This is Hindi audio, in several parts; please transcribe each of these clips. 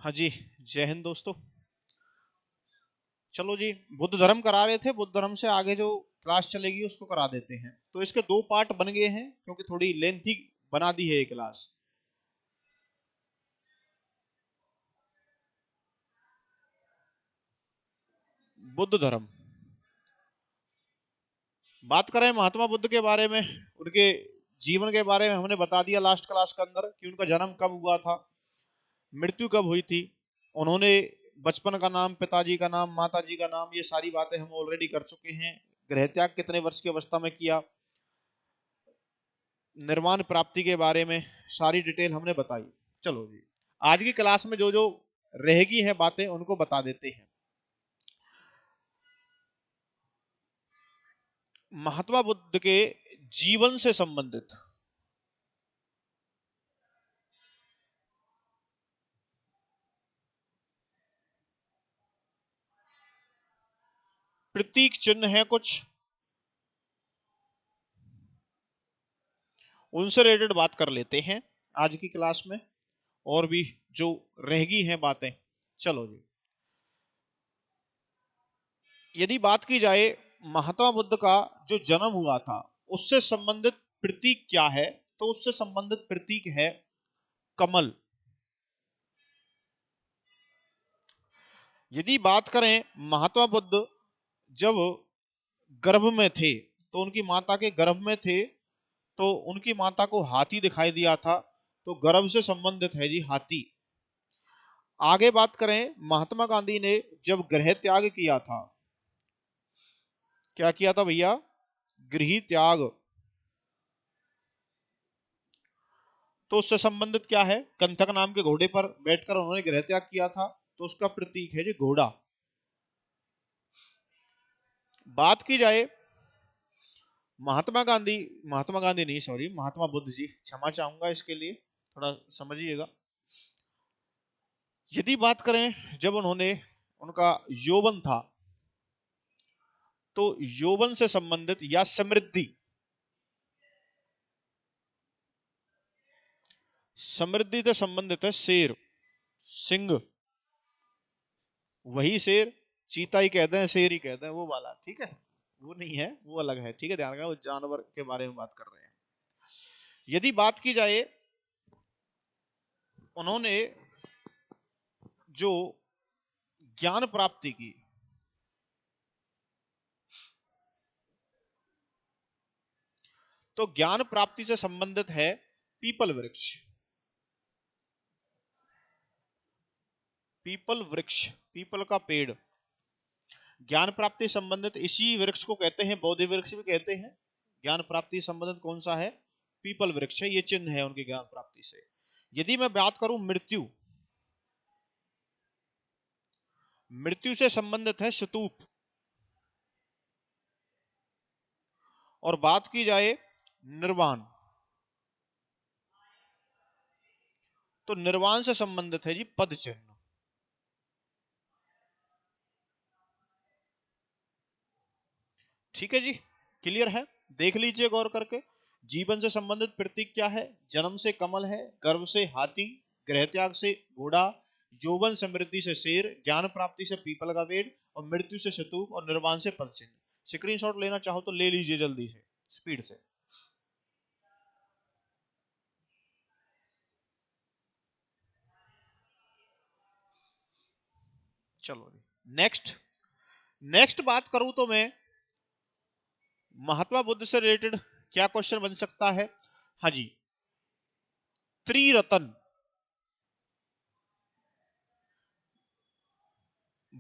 हाँ जी। जय हिंद दोस्तों। चलो जी, बुद्ध धर्म करा रहे थे, बुद्ध धर्म से आगे जो क्लास चलेगी उसको करा देते हैं। तो इसके दो पार्ट बन गए हैं क्योंकि थोड़ी लेंथी बना दी है ये क्लास। बुद्ध धर्म, बात करें महात्मा बुद्ध के बारे में, उनके जीवन के बारे में हमने बता दिया लास्ट क्लास के अंदर कि उनका जन्म कब हुआ था, मृत्यु कब हुई थी, उन्होंने बचपन का नाम, पिताजी का नाम, माताजी का नाम, ये सारी बातें हम ऑलरेडी कर चुके हैं। गृह त्याग कितने वर्ष की अवस्था में किया, निर्वाण प्राप्ति के बारे में सारी डिटेल हमने बताई। चलो जी, आज की क्लास में जो जो रहेगी है बातें उनको बता देते हैं। महात्मा बुद्ध के जीवन से संबंधित प्रतीक चिन्ह है कुछ, उनसे रिलेटेड बात कर लेते हैं आज की क्लास में, और भी जो रहेगी हैं बातें। चलो जी, यदि बात की जाए महात्मा बुद्ध का जो जन्म हुआ था उससे संबंधित प्रतीक क्या है, तो उससे संबंधित प्रतीक है कमल। यदि बात करें महात्मा बुद्ध जब गर्भ में थे, तो उनकी माता के गर्भ में थे, तो उनकी माता को हाथी दिखाई दिया था, तो गर्भ से संबंधित है जी हाथी। आगे बात करें महात्मा गांधी ने जब गृह त्याग किया था, क्या किया था भैया, गृह त्याग, तो उससे संबंधित क्या है, कंथक नाम के घोड़े पर बैठकर उन्होंने गृह त्याग किया था, तो उसका प्रतीक है जी घोड़ा। बात की जाए महात्मा गांधी नहीं, सॉरी, महात्मा बुद्ध जी, क्षमा चाहूंगा इसके लिए, थोड़ा समझिएगा। यदि बात करें जब उन्होंने, उनका यौवन था, तो यौवन से संबंधित या समृद्धि, समृद्धि से संबंधित है शेर, सिंह, वही शेर, चीता ही कहते हैं, शेर ही कहते हैं, वो वाला, ठीक है, वो नहीं है, वो अलग है, ठीक है, ध्यान रखना, वो जानवर के बारे में बात कर रहे हैं। यदि बात की जाए उन्होंने जो ज्ञान प्राप्ति की, तो ज्ञान प्राप्ति से संबंधित है पीपल वृक्ष, पीपल वृक्ष, पीपल का पेड़। ज्ञान प्राप्ति संबंधित इसी वृक्ष को कहते हैं, बोधि वृक्ष भी कहते हैं। ज्ञान प्राप्ति संबंधित कौन सा है, पीपल वृक्ष है, ये चिन्ह है उनकी ज्ञान प्राप्ति से। यदि मैं बात करूं मृत्यु, मृत्यु से संबंधित है शतूप। और बात की जाए निर्वाण, तो निर्वाण से संबंधित है जी पद चिन्ह। ठीक है जी, क्लियर है, देख लीजिए गौर करके। जीवन से संबंधित प्रतीक क्या है, जन्म से कमल है, गर्भ से हाथी, गृह त्याग से घोड़ा, यौवन समृद्धि से शेर, ज्ञान प्राप्ति से पीपल का पेड़, और मृत्यु से शतूप, और निर्वाण से पद चिन्ह। स्क्रीनशॉट लेना चाहो तो ले लीजिए जल्दी से, स्पीड से। चलो नेक्स्ट, नेक्स्ट बात करूं तो मैं महात्मा बुद्ध से रिलेटेड क्या क्वेश्चन बन सकता है। हाँ जी, त्रिरत्न,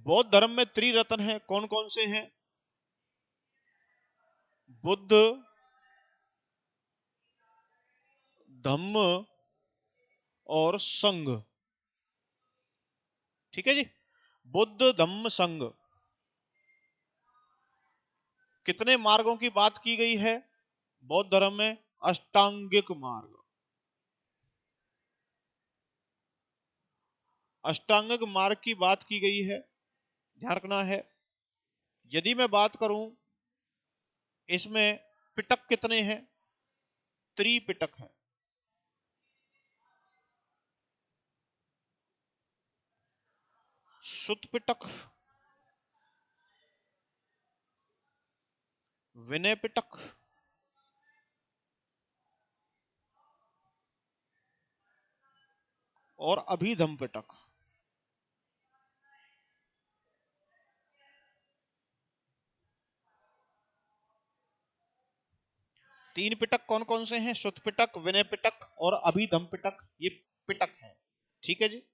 बौद्ध धर्म में त्रिरत्न है, कौन कौन से हैं, बुद्ध, धम्म और संघ। ठीक है जी, बुद्ध धम्म संघ। कितने मार्गों की बात की गई है बौद्ध धर्म में, अष्टांगिक मार्ग, अष्टांगिक मार्ग की बात की गई है, ध्यान रखना है। यदि मैं बात करूं इसमें पिटक कितने हैं, त्रिपिटक है। सुत पिटक, विनय पिटक, और अभिधम पिटक। तीन पिटक कौन कौन से हैं? सुत पिटक, विनय पिटक और अभिधम पिटक, ये पिटक हैं। ठीक है जी।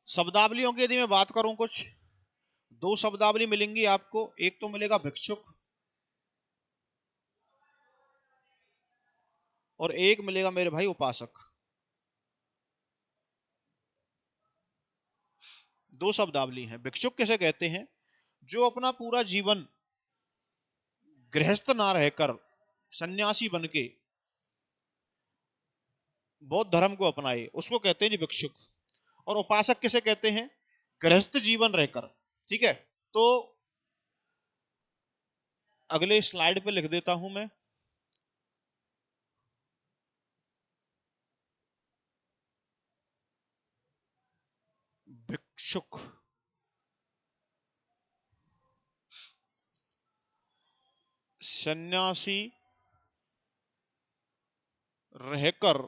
शब्दावलियों की यदि मैं बात करूं, कुछ दो शब्दावली मिलेंगी आपको। एक तो मिलेगा भिक्षुक और एक मिलेगा मेरे भाई उपासक। दो शब्दावली हैं। भिक्षुक किसे कहते हैं? जो अपना पूरा जीवन गृहस्थ ना रहकर सन्यासी बनके बौद्ध धर्म को अपनाए, उसको कहते हैं जी भिक्षुक। और उपासक किसे कहते हैं? गृहस्थ जीवन रहकर। ठीक है, तो अगले स्लाइड पे लिख देता हूं मैं। भिक्षुक, सन्यासी रहकर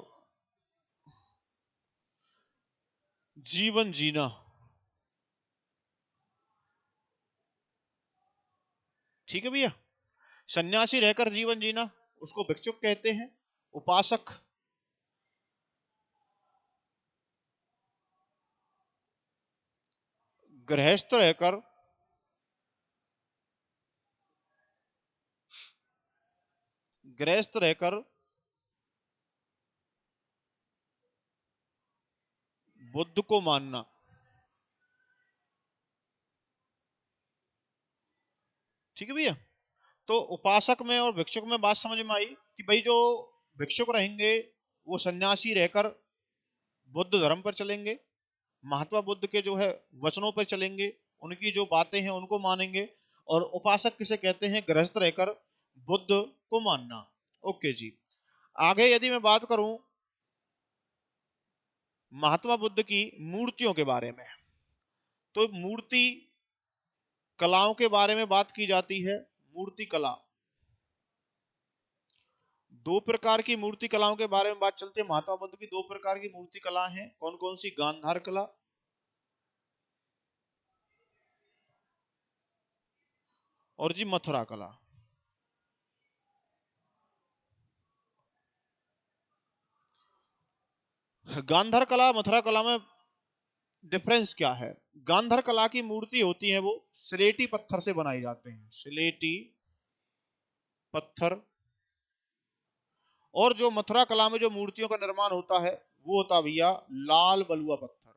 जीवन जीना। ठीक है भैया, सन्यासी रहकर जीवन जीना उसको भिक्षुक कहते हैं। उपासक गृहस्थ रहकर गृहस्थ रहकर बुद्ध को मानना। ठीक है भैया, तो उपासक में और भिक्षुक में बात समझ में आई कि भाई जो भिक्षुक रहेंगे वो सन्यासी रहकर बुद्ध धर्म पर चलेंगे, महात्मा बुद्ध के जो है वचनों पर चलेंगे, उनकी जो बातें हैं उनको मानेंगे। और उपासक किसे कहते हैं? गृहस्थ रहकर बुद्ध को मानना। ओके जी। आगे यदि मैं बात करूं महात्मा बुद्ध की मूर्तियों के बारे में, तो मूर्ति कलाओं के बारे में बात की जाती है। मूर्ति कला, दो प्रकार की मूर्ति कलाओं के बारे में बात चलती है। महात्मा बुद्ध की दो प्रकार की मूर्ति कला हैं। कौन कौन सी? गांधार कला और जी मथुरा कला। गांधार कला मथुरा कला में डिफरेंस क्या है? गांधार कला की मूर्ति होती है वो स्लेटी पत्थर से बनाई जाते हैं, स्लेटी पत्थर। और जो मथुरा कला में जो मूर्तियों का निर्माण होता है वो होता भैया लाल बलुआ पत्थर।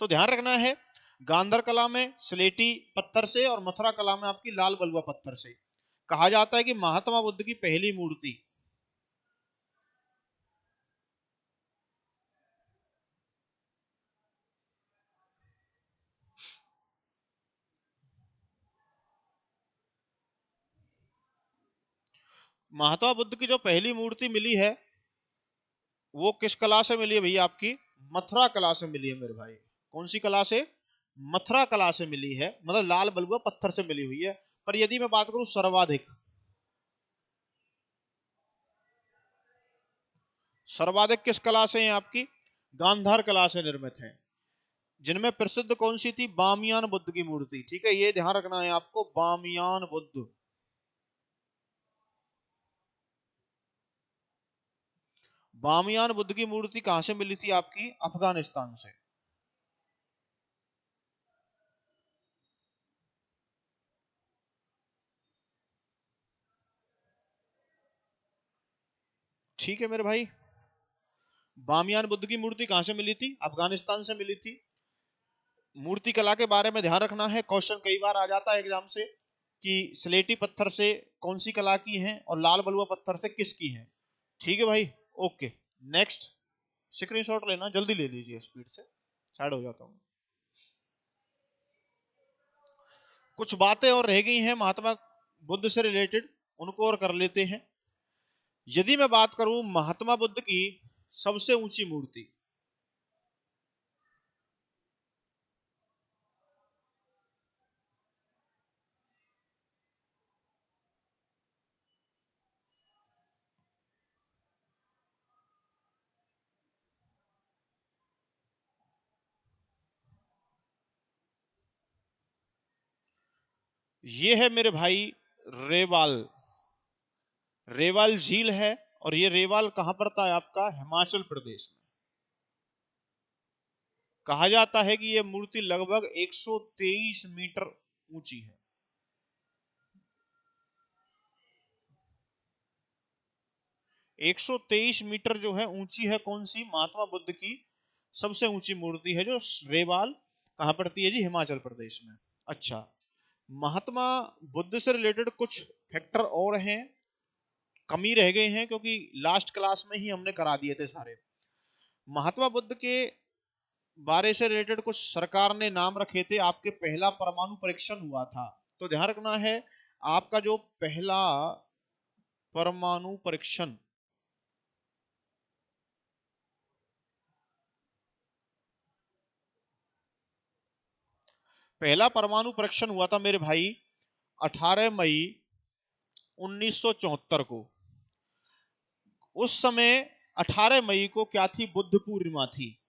तो ध्यान रखना है, गांधार कला में स्लेटी पत्थर से और मथुरा कला में आपकी लाल बलुआ पत्थर से। कहा जाता है कि महात्मा बुद्ध की पहली मूर्ति महात्मा बुद्ध की जो पहली मूर्ति मिली है वो किस कला से मिली है भैया? आपकी मथुरा कला से मिली है मेरे भाई। कौन सी कला से? मथुरा कला से मिली है, मतलब लाल बलुआ पत्थर से मिली हुई है। पर यदि मैं बात करूं सर्वाधिक, सर्वाधिक किस कला से है आपकी? गांधार कला से निर्मित है। जिनमें प्रसिद्ध कौन सी थी? बामियान बुद्ध की मूर्ति। ठीक है, ये ध्यान रखना है आपको, बामियान बुद्ध। बामियान बुद्ध की मूर्ति कहां से मिली थी आपकी? अफगानिस्तान से। ठीक है मेरे भाई, बामियान बुद्ध की मूर्ति कहां से मिली थी? अफगानिस्तान से मिली थी। मूर्ति कला के बारे में ध्यान रखना है, क्वेश्चन कई बार आ जाता है एग्जाम से कि स्लेटी पत्थर से कौन सी कला की है और लाल बलुआ पत्थर से किसकी है। ठीक है भाई, ओके। नेक्स्ट, स्क्रीनशॉट लेना, जल्दी ले लीजिए, स्पीड से साइड हो जाता हूँ। कुछ बातें और रह गई हैं महात्मा बुद्ध से रिलेटेड, उनको और कर लेते हैं। यदि मैं बात करूं महात्मा बुद्ध की सबसे ऊंची मूर्ति, ये है मेरे भाई रेवाल, रेवाल झील है। और ये रेवाल कहां पड़ता है आपका, हिमाचल प्रदेश में। कहा जाता है कि यह मूर्ति लगभग 123 मीटर ऊंची है। 123 मीटर जो है ऊंची है, कौन सी, महात्मा बुद्ध की सबसे ऊंची मूर्ति है, जो रेवाल कहां पड़ती है जी, हिमाचल प्रदेश में। अच्छा, महात्मा बुद्ध से रिलेटेड कुछ फैक्टर और हैं, कमी रह गए हैं, क्योंकि लास्ट क्लास में ही हमने करा दिए थे सारे। महात्मा बुद्ध के बारे से रिलेटेड कुछ सरकार ने नाम रखे थे। आपके पहला परमाणु परीक्षण हुआ था, तो ध्यान रखना है, आपका जो पहला परमाणु परीक्षण, पहला परमाणु परीक्षण हुआ था मेरे भाई 18 मई 1974 को। उस समय 18 मई को क्या थी, बुद्ध पूर्णिमा थी।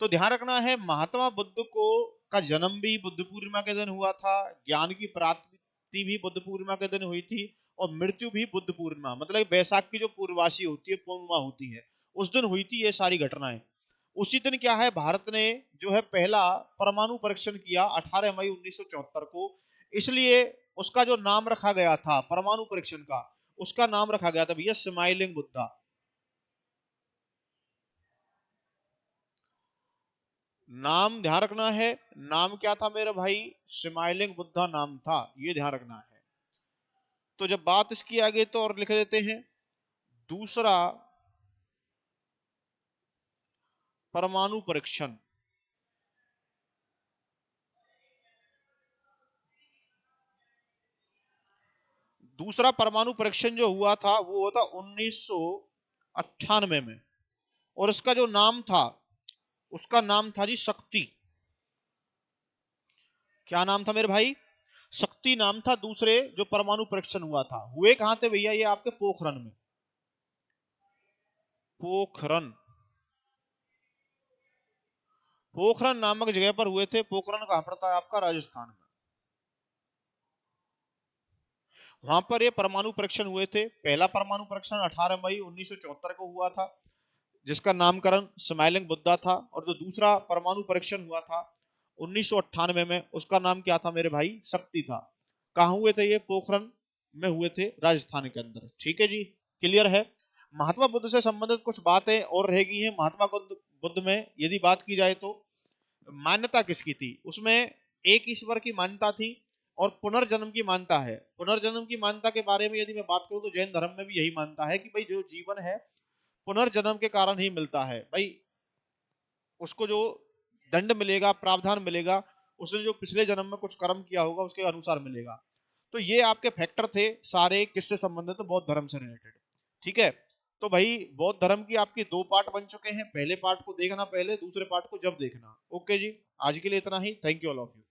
तो ध्यान रखना है, महात्मा बुद्ध को का जन्म भी बुद्ध पूर्णिमा के दिन हुआ था, ज्ञान की प्राप्ति भी बुद्ध पूर्णिमा के दिन हुई थी, और मृत्यु भी बुद्ध पूर्णिमा, मतलब बैसाख की जो पूर्वासी होती है, पूर्णिमा होती है, उस दिन हुई थी ये सारी घटनाएं। उसी दिन क्या है, भारत ने जो है पहला परमाणु परीक्षण किया 18 मई 1974 को। इसलिए उसका जो नाम रखा गया था परमाणु परीक्षण का, उसका नाम रखा गया था भैया स्माइलिंग बुद्धा। नाम ध्यान रखना है, नाम क्या था मेरे भाई, स्माइलिंग बुद्धा नाम था, ये ध्यान रखना है। तो जब बात इसकी आगे तो और लिख देते हैं, दूसरा परमाणु परीक्षण, दूसरा परमाणु परीक्षण जो हुआ था वो हुआ था 1998 में, और इसका जो नाम था, उसका नाम था जी शक्ति। क्या नाम था मेरे भाई, शक्ति नाम था। दूसरे जो परमाणु परीक्षण हुआ था, हुए कहां थे भैया, ये आपके पोखरन में, पोखरन, पोखरन नामक जगह पर हुए थे। पोखरन कहां पड़ता है आपका, राजस्थान में। वहां पर ये परमाणु परीक्षण हुए थे। पहला परमाणु परीक्षण 18 मई 1974 को हुआ था, जिसका नामकरण स्माइलिंग बुद्धा था। और जो दूसरा परमाणु परीक्षण हुआ था 1998 में, उसका नाम क्या था मेरे भाई, शक्ति था। कहां हुए थे ये, पोखरन में हुए थे, राजस्थान के अंदर। ठीक है जी, क्लियर है। महात्मा बुद्ध से संबंधित कुछ बातें और रह गई हैं। महात्मा बुद्ध में यदि बात की जाए तो मान्यता किसकी थी, उसमें एक ईश्वर की मान्यता थी और पुनर्जन्म की मान्यता है। पुनर्जन्म की मान्यता के बारे में यदि मैं बात करूं तो जैन धर्म में भी यही मानता है कि भाई जो जीवन है पुनर्जन्म के कारण ही मिलता है। भाई उसको जो दंड मिलेगा, प्रावधान मिलेगा, उसने जो पिछले जन्म में कुछ कर्म किया होगा उसके अनुसार मिलेगा। तो ये आपके फैक्टर थे सारे, किससे संबंधित, तो बौद्ध धर्म से रिलेटेड। ठीक है, तो भाई बौद्ध धर्म की आपकी दो पार्ट बन चुके हैं। पहले पार्ट को देखना पहले, दूसरे पार्ट को जब देखना। ओके जी, आज के लिए इतना ही। Thank you all of you.